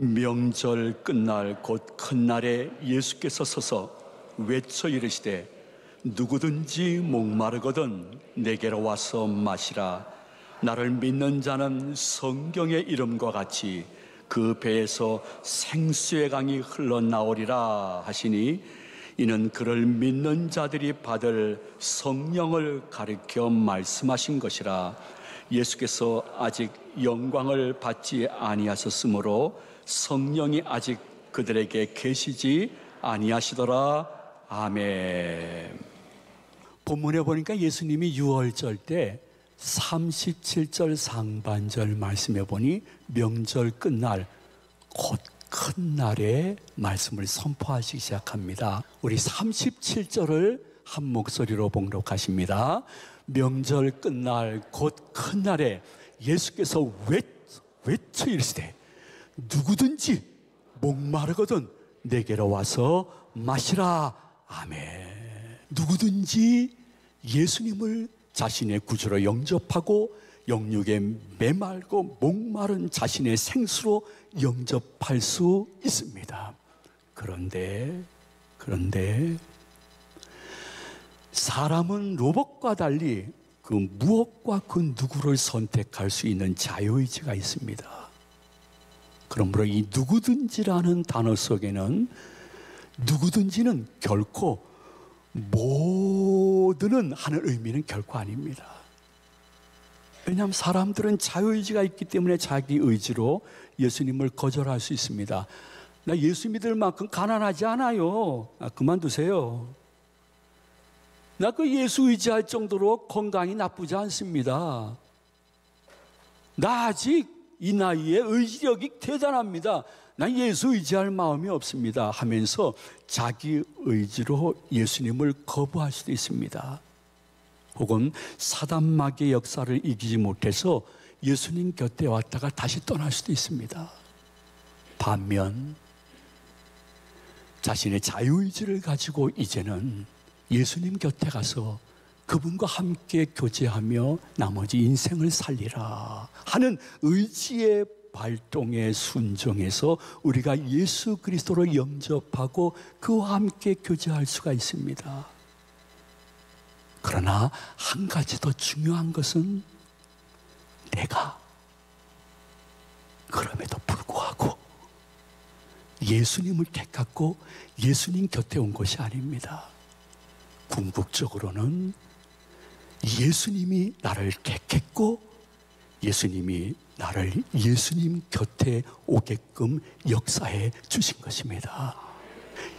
명절 끝날 곧 큰 날에 예수께서 서서 외쳐 이르시되 누구든지 목마르거든 내게로 와서 마시라. 나를 믿는 자는 성경의 이름과 같이 그 배에서 생수의 강이 흘러나오리라 하시니, 이는 그를 믿는 자들이 받을 성령을 가리켜 말씀하신 것이라. 예수께서 아직 영광을 받지 아니하셨으므로 성령이 아직 그들에게 계시지 아니하시더라. 아멘. 본문에 보니까 예수님이 유월절 때 37절 상반절 말씀해 보니 명절 끝날 곧 큰 날에 말씀을 선포하시기 시작합니다. 우리 37절을 한 목소리로 봉독하십니다. 명절 끝날 곧 큰 날에 예수께서 외쳐 이르시되 누구든지 목마르거든 내게로 와서 마시라. 아멘. 누구든지 예수님을 자신의 구주로 영접하고 영육에 메말고 목마른 자신의 생수로 영접할 수 있습니다. 그런데 사람은 로봇과 달리 그 무엇과 그 누구를 선택할 수 있는 자유의지가 있습니다. 그러므로 이 누구든지라는 단어 속에는 누구든지는 결코 모두는 하는 의미는 결코 아닙니다. 왜냐하면 사람들은 자유의지가 있기 때문에 자기 의지로 예수님을 거절할 수 있습니다. 나 예수 믿을 만큼 가난하지 않아요. 그만두세요. 나 그 예수 의지할 정도로 건강이 나쁘지 않습니다. 나 아직 이 나이에 의지력이 대단합니다. 난 예수 의지할 마음이 없습니다 하면서 자기 의지로 예수님을 거부할 수도 있습니다. 혹은 사단마귀의 역사를 이기지 못해서 예수님 곁에 왔다가 다시 떠날 수도 있습니다. 반면 자신의 자유의지를 가지고 이제는 예수님 곁에 가서 그분과 함께 교제하며 나머지 인생을 살리라 하는 의지의 발동에 순종해서 우리가 예수 그리스도를 영접하고 그와 함께 교제할 수가 있습니다. 그러나 한 가지 더 중요한 것은 내가 그럼에도 불구하고 예수님을 택하고 예수님 곁에 온 것이 아닙니다. 궁극적으로는 예수님이 나를 택했고 예수님이 나를 예수님 곁에 오게끔 역사해 주신 것입니다.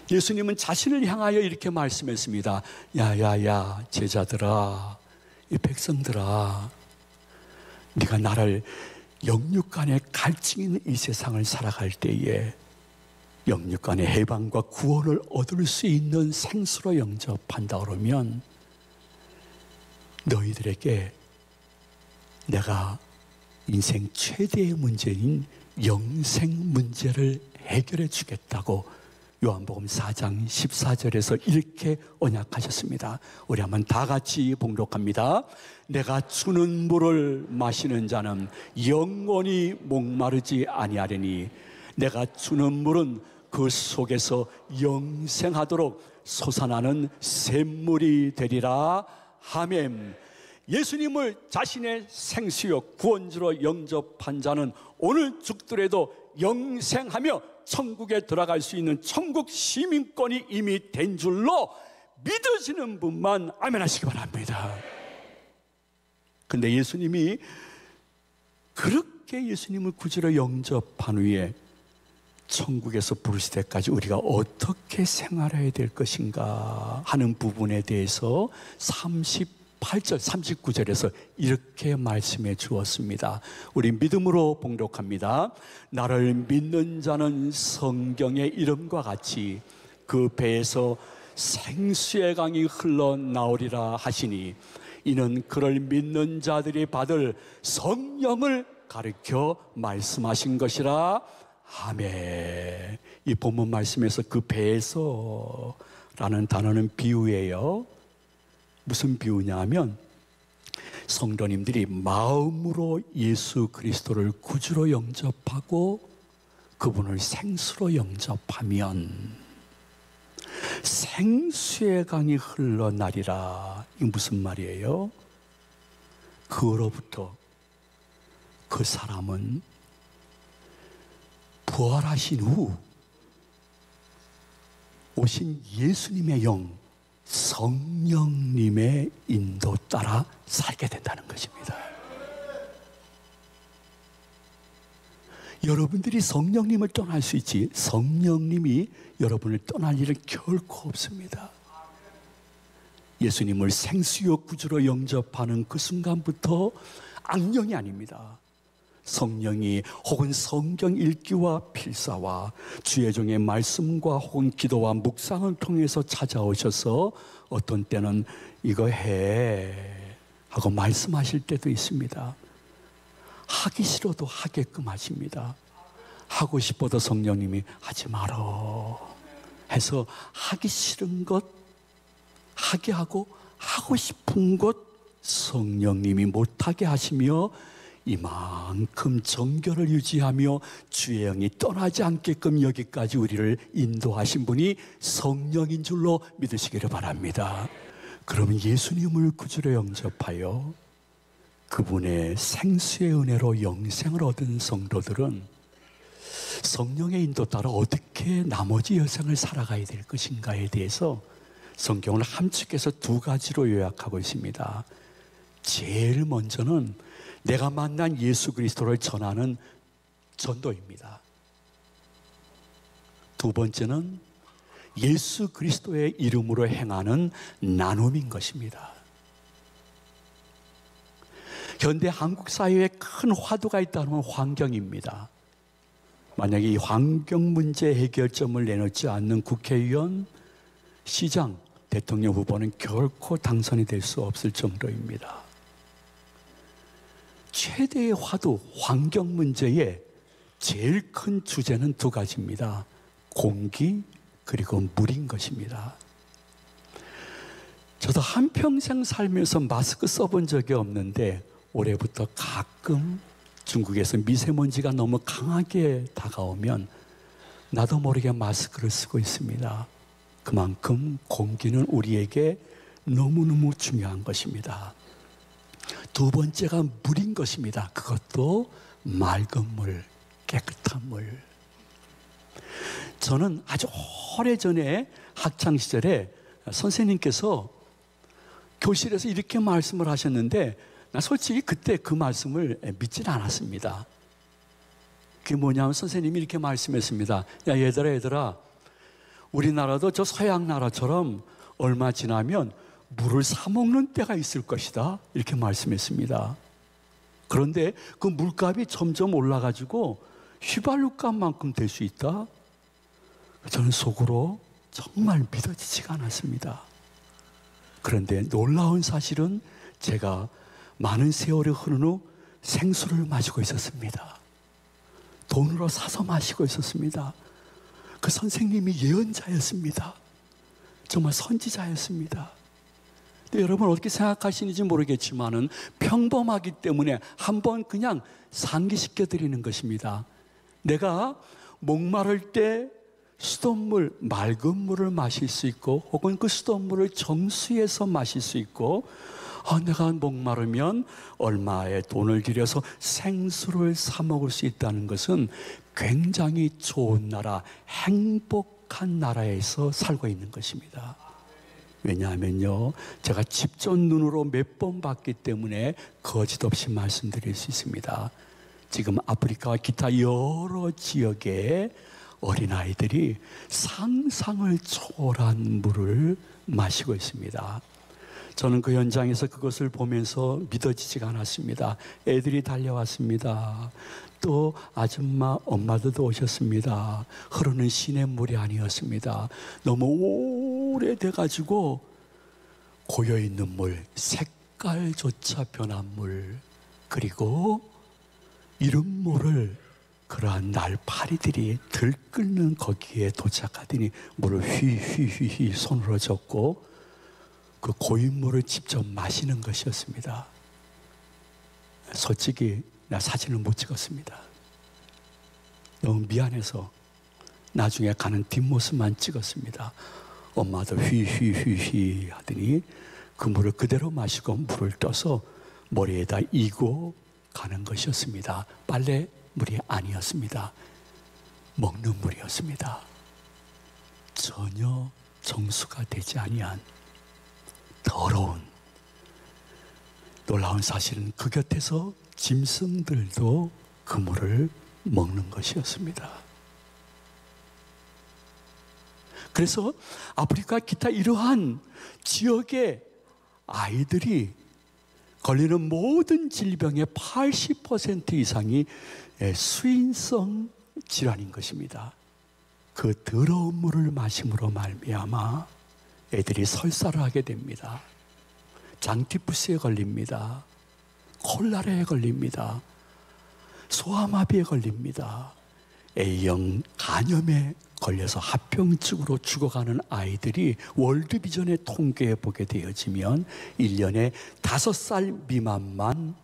예수님은 자신을 향하여 이렇게 말씀했습니다. 야야야 제자들아, 이 백성들아, 네가 나를 영육 간의 갈증 있는 이 세상을 살아갈 때에 영육 간의 해방과 구원을 얻을 수 있는 생수로 영접한다 그러면 너희들에게 내가 인생 최대의 문제인 영생 문제를 해결해 주겠다고 요한복음 4장 14절에서 이렇게 언약하셨습니다. 우리 한번 다 같이 봉독합니다. 내가 주는 물을 마시는 자는 영원히 목마르지 아니하리니 내가 주는 물은 그 속에서 영생하도록 솟아나는 샘물이 되리라. 아멘. 예수님을 자신의 생수요 구원주로 영접한 자는 오늘 죽더라도 영생하며 천국에 들어갈 수 있는 천국 시민권이 이미 된 줄로 믿으시는 분만 아멘 하시기 바랍니다. 근데 예수님이 그렇게 예수님을 구주로 영접한 후에 천국에서 부르실 때까지 우리가 어떻게 생활해야 될 것인가 하는 부분에 대해서 38절, 39절에서 이렇게 말씀해 주었습니다. 우리 믿음으로 봉독합니다. 나를 믿는 자는 성경의 이름과 같이 그 배에서 생수의 강이 흘러나오리라 하시니 이는 그를 믿는 자들이 받을 성령을 가르쳐 말씀하신 것이라. 아멘. 이 본문 말씀에서 그 배에서 라는 단어는 비유예요. 무슨 비유냐 하면 성도님들이 마음으로 예수 그리스도를 구주로 영접하고 그분을 생수로 영접하면 생수의 강이 흘러나리라. 이게 무슨 말이에요? 그로부터 그 사람은 부활하신 후 오신 예수님의 영, 성령님의 인도 따라 살게 된다는 것입니다. 여러분들이 성령님을 떠날 수 있지 성령님이 여러분을 떠날 일은 결코 없습니다. 예수님을 생수요 구주로 영접하는 그 순간부터 악령이 아닙니다. 성령이 혹은 성경 읽기와 필사와 주의 종의 말씀과 혹은 기도와 묵상을 통해서 찾아오셔서 어떤 때는 이거 해 하고 말씀하실 때도 있습니다. 하기 싫어도 하게끔 하십니다. 하고 싶어도 성령님이 하지 말어 해서 하기 싫은 것 하게 하고 하고 싶은 것 성령님이 못하게 하시며 이만큼 정결을 유지하며 주의 영이 떠나지 않게끔 여기까지 우리를 인도하신 분이 성령인 줄로 믿으시기를 바랍니다. 그러면 예수님을 구주로 영접하여 그분의 생수의 은혜로 영생을 얻은 성도들은 성령의 인도 따라 어떻게 나머지 여생을 살아가야 될 것인가에 대해서 성경을 함축해서 두 가지로 요약하고 있습니다. 제일 먼저는 내가 만난 예수 그리스도를 전하는 전도입니다. 두 번째는 예수 그리스도의 이름으로 행하는 나눔인 것입니다. 현대 한국 사회에 큰 화두가 있다는 환경입니다. 만약에 이 환경 문제 해결점을 내놓지 않는 국회의원, 시장, 대통령 후보는 결코 당선이 될 수 없을 정도입니다. 최대의 화두, 환경 문제의 제일 큰 주제는 두 가지입니다. 공기 그리고 물인 것입니다. 저도 한평생 살면서 마스크 써본 적이 없는데 올해부터 가끔 중국에서 미세먼지가 너무 강하게 다가오면 나도 모르게 마스크를 쓰고 있습니다. 그만큼 공기는 우리에게 너무너무 중요한 것입니다. 두 번째가 물인 것입니다. 그것도 맑은 물, 깨끗한 물. 저는 아주 오래전에 학창시절에 선생님께서 교실에서 이렇게 말씀을 하셨는데 나 솔직히 그때 그 말씀을 믿지는 않았습니다. 그게 뭐냐면 선생님이 이렇게 말씀했습니다. 야 얘들아 우리나라도 저 서양 나라처럼 얼마 지나면 물을 사 먹는 때가 있을 것이다 이렇게 말씀했습니다. 그런데 그 물값이 점점 올라가지고 휘발유값만큼 될 수 있다. 저는 속으로 정말 믿어지지가 않았습니다. 그런데 놀라운 사실은 제가 많은 세월이 흐른 후 생수를 마시고 있었습니다. 돈으로 사서 마시고 있었습니다. 그 선생님이 예언자였습니다. 정말 선지자였습니다. 근데 여러분 어떻게 생각하시는지 모르겠지만은 평범하기 때문에 한번 그냥 상기시켜 드리는 것입니다. 내가 목마를 때 수돗물, 맑은 물을 마실 수 있고 혹은 그 수돗물을 정수해서 마실 수 있고 내가 목마르면 얼마의 돈을 들여서 생수를 사 먹을 수 있다는 것은 굉장히 좋은 나라, 행복한 나라에서 살고 있는 것입니다. 왜냐하면요, 제가 직접 눈으로 몇 번 봤기 때문에 거짓 없이 말씀드릴 수 있습니다. 지금 아프리카와 기타 여러 지역에 어린아이들이 상상을 초월한 물을 마시고 있습니다. 저는 그 현장에서 그것을 보면서 믿어지지가 않았습니다. 애들이 달려왔습니다. 또 아줌마 엄마들도 오셨습니다. 흐르는 시냇물이 아니었습니다. 너무 오래돼가지고 고여있는 물, 색깔조차 변한 물, 그리고 이런 물을 그러한 날파리들이 들끓는 거기에 도착하더니 물을 휘휘휘휘 손으로 젓고 그 고인 물을 직접 마시는 것이었습니다. 솔직히 나 사진을 못 찍었습니다. 너무 미안해서 나중에 가는 뒷모습만 찍었습니다. 엄마도 휘휘휘휘 하더니 그 물을 그대로 마시고 물을 떠서 머리에다 이고 가는 것이었습니다. 빨래 물이 아니었습니다. 먹는 물이었습니다. 전혀 정수가 되지 아니한 더러운, 놀라운 사실은 그 곁에서 짐승들도 그 물을 먹는 것이었습니다. 그래서 아프리카 기타 이러한 지역의 아이들이 걸리는 모든 질병의 80% 이상이 수인성 질환인 것입니다. 그 더러운 물을 마심으로 말미암아 애들이 설사를 하게 됩니다. 장티푸스에 걸립니다. 콜라라에 걸립니다. 소아마비에 걸립니다. A형 간염에 걸려서 합병증으로 죽어가는 아이들이 월드비전의 통계에 보게 되어지면 1년에 5살 미만만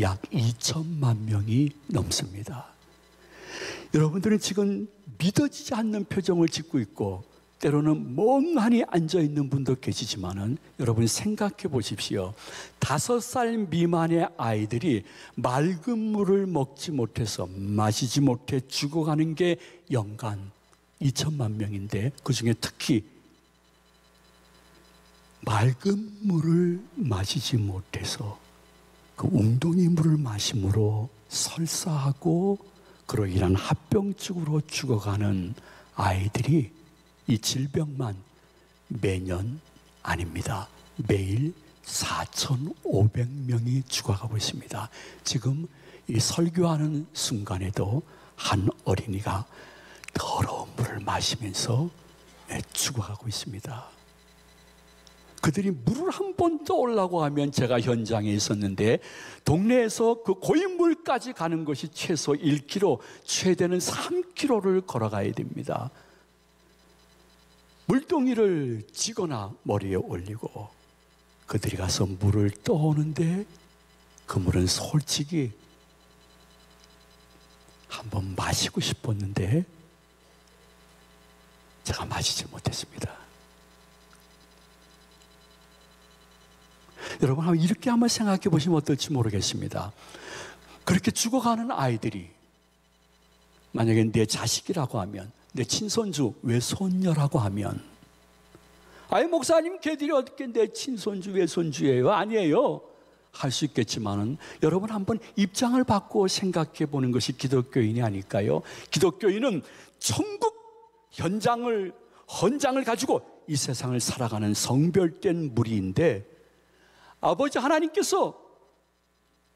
약 2천만 명이 넘습니다. 여러분들은 지금 믿어지지 않는 표정을 짓고 있고 때로는 멍하니 앉아있는 분도 계시지만은 여러분 생각해 보십시오. 5살 미만의 아이들이 맑은 물을 먹지 못해서 마시지 못해 죽어가는 게 연간 2천만 명인데 그 중에 특히 맑은 물을 마시지 못해서 그 웅덩이 물을 마심으로 설사하고 그로 인한 합병증으로 죽어가는 아이들이 이 질병만 매년 아닙니다. 매일 4,500명이 죽어가고 있습니다. 지금 이 설교하는 순간에도 한 어린이가 더러운 물을 마시면서 죽어가고 있습니다. 그들이 물을 한 번 떠오려고 하면 제가 현장에 있었는데 동네에서 그 고인물까지 가는 것이 최소 1km, 최대는 3km를 걸어가야 됩니다. 물동이를 쥐거나 머리에 올리고 그들이 가서 물을 떠오는데 그 물은 솔직히 한번 마시고 싶었는데 제가 마시지 못했습니다. 여러분 이렇게 한번 생각해 보시면 어떨지 모르겠습니다. 그렇게 죽어가는 아이들이 만약에 내 자식이라고 하면, 내 친손주, 외손녀라고 하면, 아이 목사님 걔들이 어떻게 내 친손주, 외손주예요? 아니에요. 할 수 있겠지만은 여러분 한번 입장을 바꾸어 생각해 보는 것이 기독교인이 아닐까요? 기독교인은 천국 헌장을 가지고 이 세상을 살아가는 성별된 무리인데 아버지 하나님께서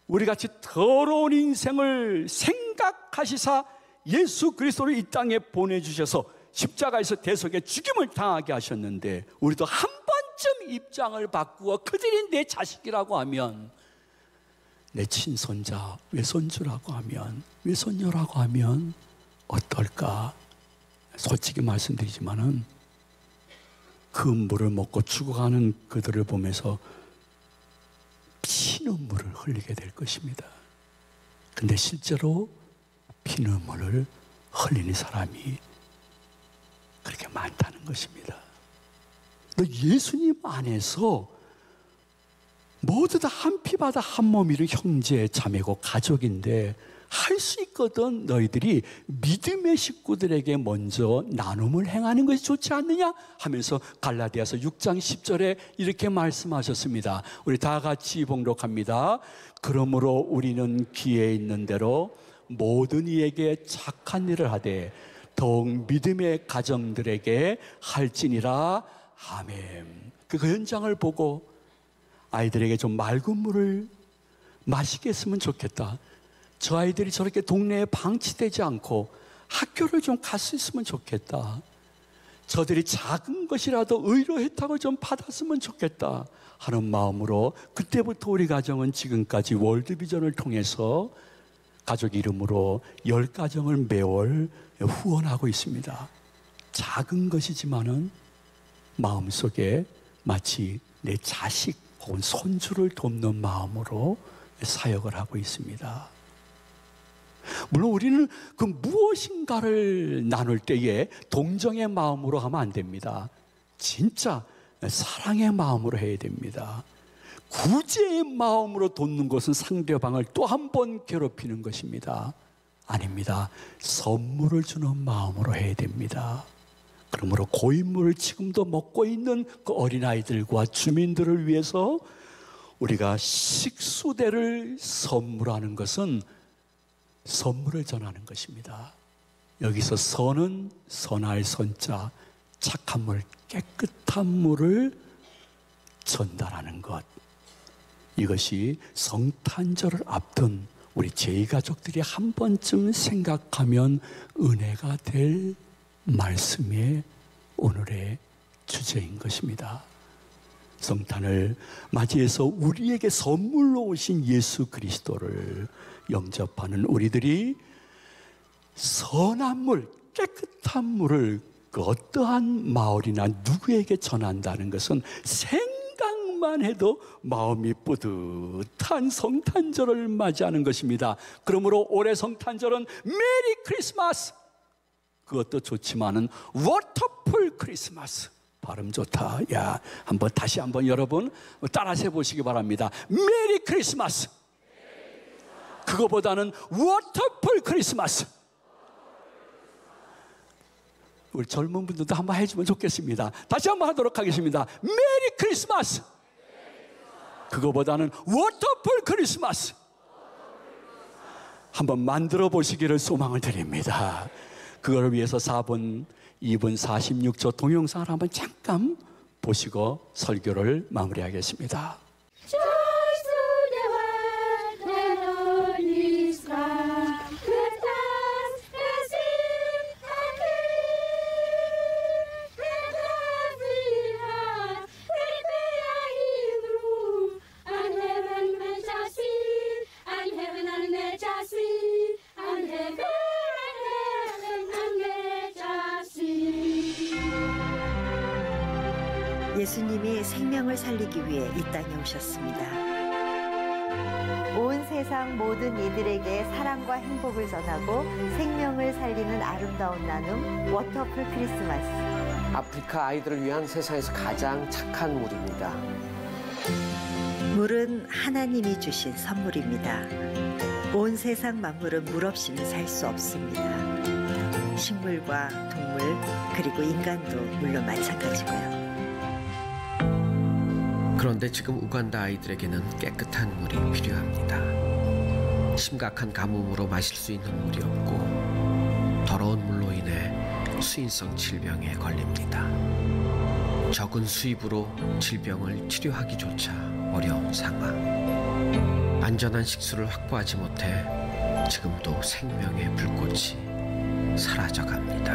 우리같이 더러운 인생을 생각하시사 예수 그리스도를 이 땅에 보내주셔서 십자가에서 대속의 죽임을 당하게 하셨는데 우리도 한 번쯤 입장을 바꾸어 그들이 내 자식이라고 하면, 내 친손자, 외손주라고 하면, 외손녀라고 하면 어떨까? 솔직히 말씀드리지만은 그 물을 먹고 죽어가는 그들을 보면서 피눈물을 흘리게 될 것입니다. 근데 실제로 피눈물을 흘리는 사람이 그렇게 많다는 것입니다. 예수님 안에서 모두 다 한 피바다 한 몸이는 형제, 자매고 가족인데 할 수 있거든. 너희들이 믿음의 식구들에게 먼저 나눔을 행하는 것이 좋지 않느냐 하면서 갈라디아서 6장 10절에 이렇게 말씀하셨습니다. 우리 다 같이 봉독합니다. 그러므로 우리는 기회 있는 대로 모든 이에게 착한 일을 하되 더욱 믿음의 가정들에게 할지니라. 아멘. 그 현장을 보고 아이들에게 좀 맑은 물을 마시게 했으면 좋겠다. 저 아이들이 저렇게 동네에 방치되지 않고 학교를 좀 갈 수 있으면 좋겠다. 저들이 작은 것이라도 의료 혜택을 좀 받았으면 좋겠다 하는 마음으로 그때부터 우리 가정은 지금까지 월드비전을 통해서 가족 이름으로 10가정을 매월 후원하고 있습니다. 작은 것이지만은 마음속에 마치 내 자식 혹은 손주를 돕는 마음으로 사역을 하고 있습니다. 물론 우리는 그 무엇인가를 나눌 때에 동정의 마음으로 하면 안 됩니다. 진짜 사랑의 마음으로 해야 됩니다. 구제의 마음으로 돕는 것은 상대방을 또 한 번 괴롭히는 것입니다. 아닙니다. 선물을 주는 마음으로 해야 됩니다. 그러므로 고인물을 지금도 먹고 있는 그 어린아이들과 주민들을 위해서 우리가 식수대를 선물하는 것은 선물을 전하는 것입니다. 여기서 선은 선할 선자, 착한 물, 깨끗한 물을 전달하는 것. 이것이 성탄절을 앞둔 우리 제2가족들이 한 번쯤 생각하면 은혜가 될 말씀의 오늘의 주제인 것입니다. 성탄을 맞이해서 우리에게 선물로 오신 예수 그리스도를 영접하는 우리들이 선한 물, 깨끗한 물을 그 어떠한 마을이나 누구에게 전한다는 것은 생각만 해도 마음이 뿌듯한 성탄절을 맞이하는 것입니다. 그러므로 올해 성탄절은 메리 크리스마스, 그것도 좋지만은 워터풀 크리스마스. 발음 좋다. 야, 다시 한번 여러분 따라서 해보시기 바랍니다. 메리 크리스마스. 그거보다는 워터풀 크리스마스. 우리 젊은 분들도 한번 해주면 좋겠습니다. 다시 한번 하도록 하겠습니다. 메리 크리스마스. 그거보다는 워터풀 크리스마스. 한번 만들어 보시기를 소망을 드립니다. 그걸 위해서 4분 2분 46초 동영상을 한번 잠깐 보시고 설교를 마무리하겠습니다. 예수님이 생명을 살리기 위해 이 땅에 오셨습니다. 온 세상 모든 이들에게 사랑과 행복을 전하고 생명을 살리는 아름다운 나눔 워터풀 크리스마스. 아프리카 아이들을 위한 세상에서 가장 착한 물입니다. 물은 하나님이 주신 선물입니다. 온 세상 만물은 물 없이는 살 수 없습니다. 식물과 동물 그리고 인간도 물론 마찬가지고요. 그런데 지금 우간다 아이들에게는 깨끗한 물이 필요합니다. 심각한 가뭄으로 마실 수 있는 물이 없고 더러운 물로 인해 수인성 질병에 걸립니다. 적은 수입으로 질병을 치료하기조차 어려운 상황. 안전한 식수를 확보하지 못해 지금도 생명의 불꽃이 사라져갑니다.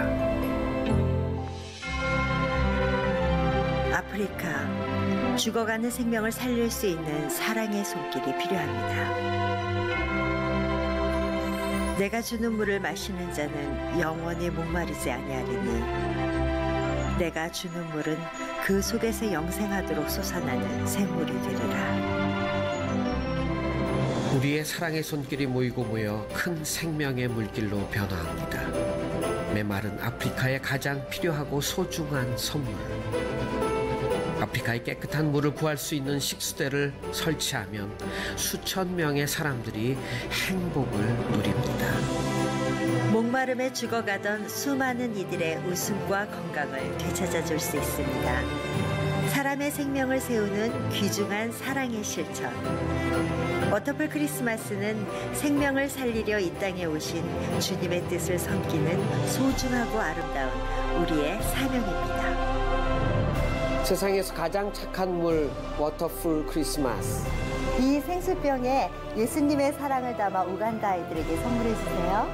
아프리카, 죽어가는 생명을 살릴 수 있는 사랑의 손길이 필요합니다. 내가 주는 물을 마시는 자는 영원히 목마르지 아니하리니 내가 주는 물은 그 속에서 영생하도록 솟아나는 샘물이 되리라. 우리의 사랑의 손길이 모이고 모여 큰 생명의 물길로 변화합니다. 메마른 아프리카에 가장 필요하고 소중한 선물. 아프리카의 깨끗한 물을 구할 수 있는 식수대를 설치하면 수천 명의 사람들이 행복을 누립니다. 목마름에 죽어가던 수많은 이들의 웃음과 건강을 되찾아줄 수 있습니다. 사람의 생명을 세우는 귀중한 사랑의 실천. 워터풀 크리스마스는 생명을 살리려 이 땅에 오신 주님의 뜻을 섬기는 소중하고 아름다운 우리의 사명입니다. 세상에서 가장 착한 물 워터풀 크리스마스. 이 생수병에 예수님의 사랑을 담아 우간다 아이들에게 선물해 주세요.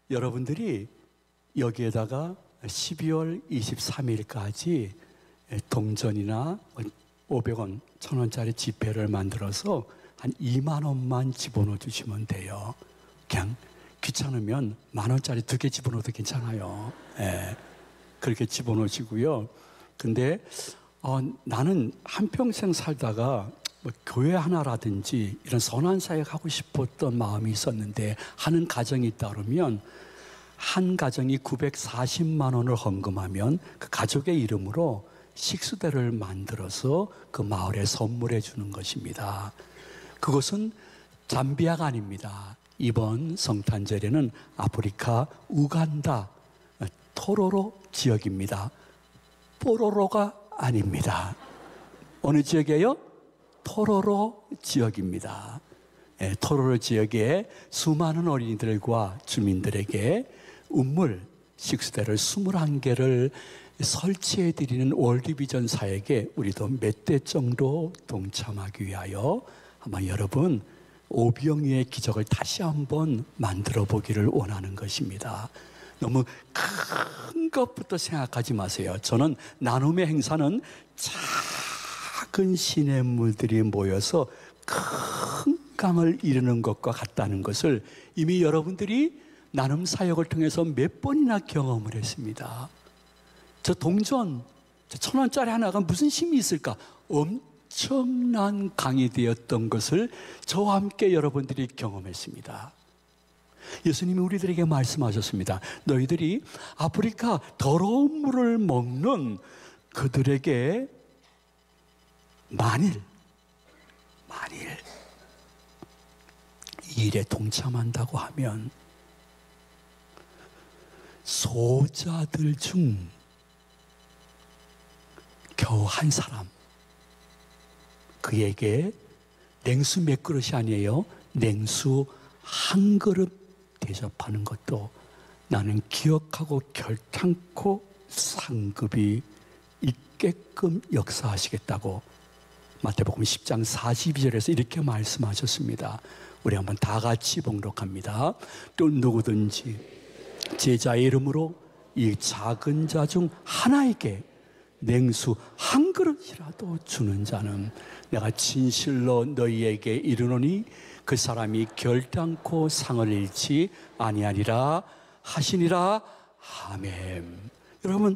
여러분들이 여기에다가 12월 23일까지 동전이나 500원, 1000원짜리 지폐를 만들어서 한 2만 원만 집어넣어 주시면 돼요. 그냥 귀찮으면 10,000원짜리 2개 집어넣어도 괜찮아요. 예, 그렇게 집어넣으시고요. 근데 나는 한평생 살다가 뭐 교회 하나라든지 이런 선한 사역 하고 싶었던 마음이 있었는데 하는 가정이 따르면 한 가정이 940만 원을 헌금하면 그 가족의 이름으로 식수대를 만들어서 그 마을에 선물해 주는 것입니다. 그것은 잠비아가 아닙니다. 이번 성탄절에는 아프리카 우간다 토로로 지역입니다. 뽀로로가 아닙니다. 어느 지역이에요? 토로로 지역입니다. 토로로 지역에 수많은 어린이들과 주민들에게 우물 식수대를 21개를 설치해 드리는 월드비전 사역에 우리도 몇 대 정도 동참하기 위하여 아마 여러분 오병이의 기적을 다시 한번 만들어 보기를 원하는 것입니다. 너무 큰 것부터 생각하지 마세요. 저는 나눔의 행사는 작은 시냇물들이 모여서 큰 강을 이루는 것과 같다는 것을 이미 여러분들이 나눔 사역을 통해서 몇 번이나 경험을 했습니다. 저 동전, 저 1,000원짜리 하나가 무슨 힘이 있을까? 엄청난 강이 되었던 것을 저와 함께 여러분들이 경험했습니다. 예수님이 우리들에게 말씀하셨습니다. 너희들이 아프리카 더러운 물을 먹는 그들에게 만일 이 일에 동참한다고 하면 소자들 중 겨우 한 사람, 그에게 냉수 몇 그릇이 아니에요, 냉수 한 그릇 대접하는 것도 나는 기억하고 결탄코 상급이 있게끔 역사하시겠다고 마태복음 10장 42절에서 이렇게 말씀하셨습니다. 우리 한번 다 같이 봉독합니다. 또 누구든지 제자의 이름으로 이 작은 자 중 하나에게 냉수 한 그릇이라도 주는 자는 내가 진실로 너희에게 이르노니 그 사람이 결단코 상을 잃지 아니하리라 하시니라. 아멘. 여러분,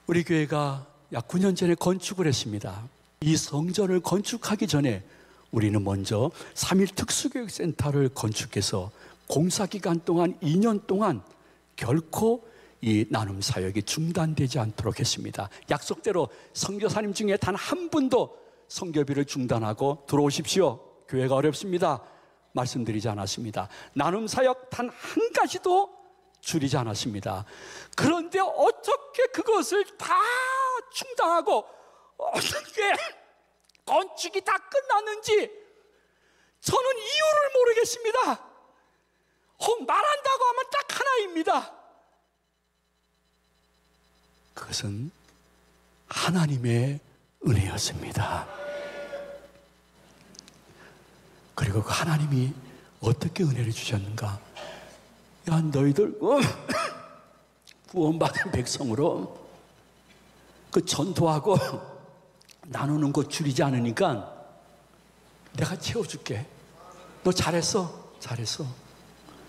우리 교회가 약 9년 전에 건축을 했습니다. 이 성전을 건축하기 전에 우리는 먼저 3.1 특수교육센터를 건축해서 공사기간 동안 2년 동안 결코 이 나눔 사역이 중단되지 않도록 했습니다. 약속대로 선교사님 중에 단 한 분도 선교비를 중단하고 들어오십시오, 교회가 어렵습니다, 말씀드리지 않았습니다. 나눔 사역 단 한 가지도 줄이지 않았습니다. 그런데 어떻게 그것을 다 중단하고 어떻게 건축이 다 끝났는지 저는 이유를 모르겠습니다. 말한다고 하면 딱 하나입니다. 그것은 하나님의 은혜였습니다. 그리고 그 하나님이 어떻게 은혜를 주셨는가? 야, 너희들 구원받은 백성으로 그 전도하고 나누는 거 줄이지 않으니까 내가 채워줄게. 너 잘했어, 잘했어.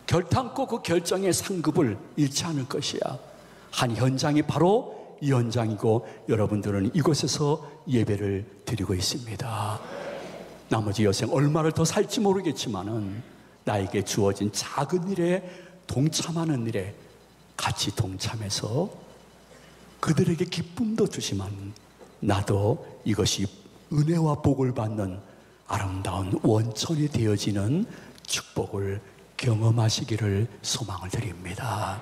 결탄코 그 결정의 상급을 잃지 않을 것이야. 한 현장이 바로 이 현장이고 여러분들은 이곳에서 예배를 드리고 있습니다. 나머지 여생 얼마를 더 살지 모르겠지만은 나에게 주어진 작은 일에 동참하는 일에 같이 동참해서 그들에게 기쁨도 주지만 나도 이것이 은혜와 복을 받는 아름다운 원천이 되어지는 축복을 경험하시기를 소망을 드립니다.